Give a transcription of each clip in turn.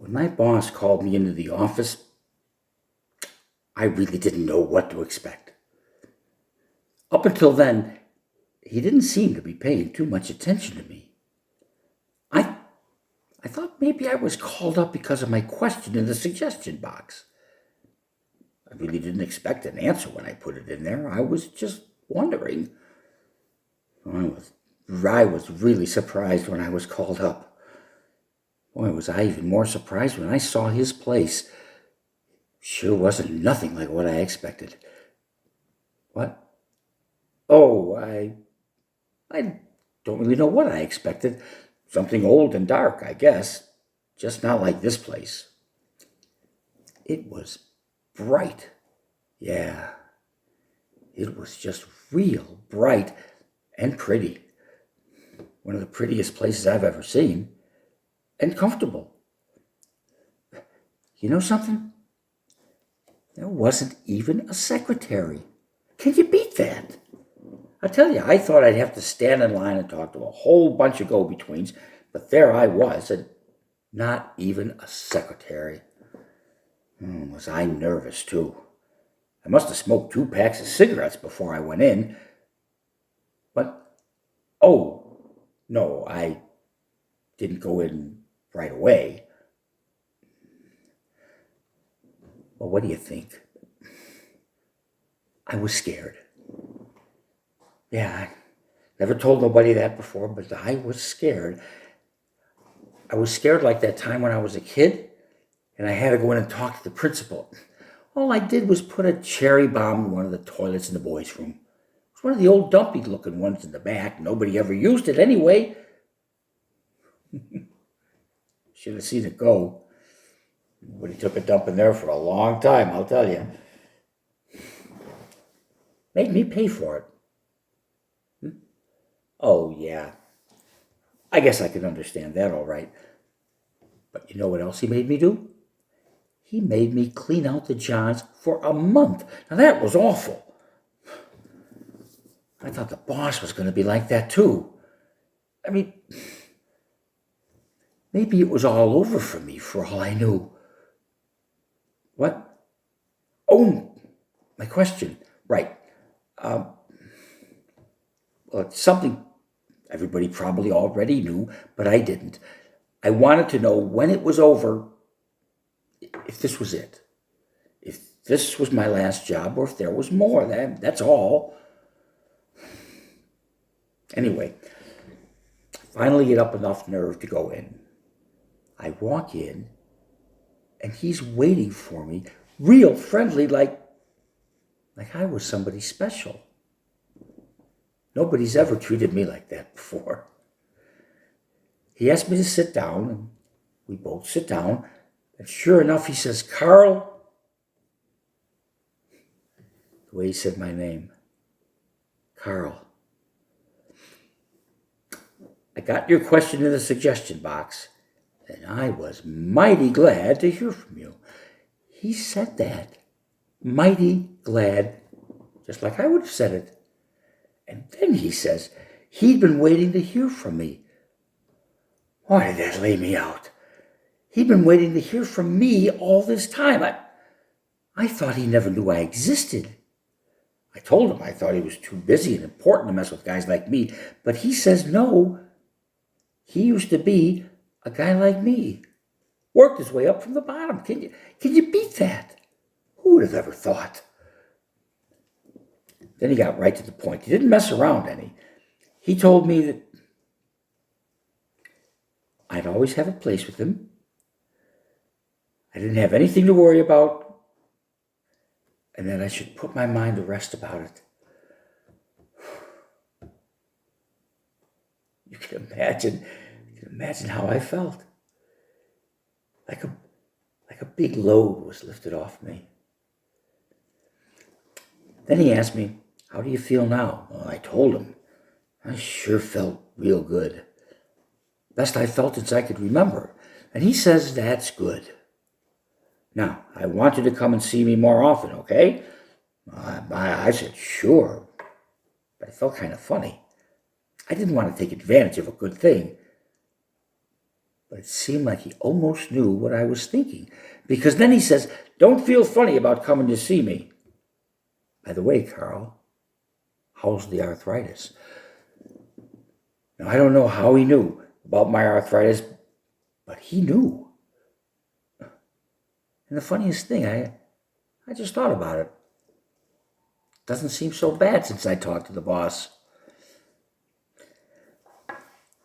When my boss called me into the office, I really didn't know what to expect. Up until then, he didn't seem to be paying too much attention to me. I, I thought maybe I was called up because of my question in the suggestion box. I really didn't expect an answer when I put it in there. I was just wondering. I was really surprised when I was called up. Boy, was I even more surprised when I saw his place. Sure wasn't nothing like what I expected. What? Oh, I don't really know what I expected. Something old and dark, I guess. Just not like this place. It was bright. Yeah, it was just real bright and pretty. One of the prettiest places I've ever seen. And comfortable. You know something? There wasn't even a secretary. Can you beat that? I tell you, I thought I'd have to stand in line and talk to a whole bunch of go-betweens, but there I was, and not even a secretary. Was I nervous, too. I must have smoked 2 packs of cigarettes before I went in. But, oh, no, I didn't go in right away. Well, what do you think? I was scared. Yeah, I never told nobody that before, but I was scared. I was scared like that time when I was a kid, and I had to go in and talk to the principal. All I did was put a cherry bomb in one of the toilets in the boys' room. It was one of the old dumpy-looking ones in the back. Nobody ever used it anyway. Should have seen it go. Nobody took a dump in there for a long time, I'll tell you. Made me pay for it. Oh, yeah. I guess I can understand that all right. But you know what else he made me do? He made me clean out the johns for a month. Now that was awful. I thought the boss was going to be like that too. I mean, maybe it was all over for me for all I knew. What? Oh, my question. Right. Well, it's something everybody probably already knew, but I didn't. I wanted to know when it was over, if this was it. If this was my last job or if there was more. That's all. Anyway, I finally get up enough nerve to go in. I walk in, and he's waiting for me, real friendly, like I was somebody special. Nobody's ever treated me like that before. He asked me to sit down, and we both sit down, and sure enough, he says, "Carl," the way he said my name, Carl. I got your question in the suggestion box, and I was mighty glad to hear from you. He said that. Mighty glad, just like I would have said it. And then he says he'd been waiting to hear from me. Why did that lay me out? He'd been waiting to hear from me all this time. I thought he never knew I existed. I told him I thought he was too busy and important to mess with guys like me, but he says no. He used to be a guy like me. Worked his way up from the bottom. Can you beat that? Who would have ever thought? Then he got right to the point. He didn't mess around any. He told me that I'd always have a place with him. I didn't have anything to worry about, and that I should put my mind to rest about it. You can imagine how I felt. Like a big load was lifted off me. Then he asked me, "How do you feel now?" Well, I told him. I sure felt real good. Best I felt since I could remember. And he says that's good. Now, I want you to come and see me more often, okay? I said, sure. But it felt kind of funny. I didn't want to take advantage of a good thing. But it seemed like he almost knew what I was thinking, because then he says, "Don't feel funny about coming to see me. By the way, Carl, how's the arthritis?" Now, I don't know how he knew about my arthritis, but he knew. And the funniest thing, I just thought about it. Doesn't seem so bad since I talked to the boss.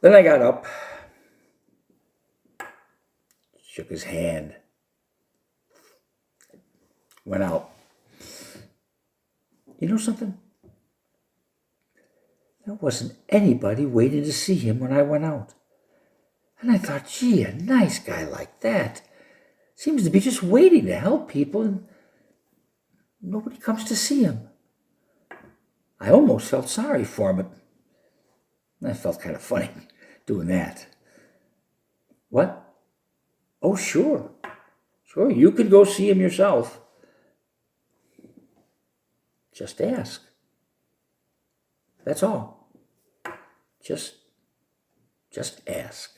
Then I got up, shook his hand, went out. You know something? There wasn't anybody waiting to see him when I went out. And I thought, gee, a nice guy like that seems to be just waiting to help people, and nobody comes to see him. I almost felt sorry for him, but I felt kind of funny doing that. What? Oh, sure. Sure, you could go see him yourself. Just ask. That's all. Just ask.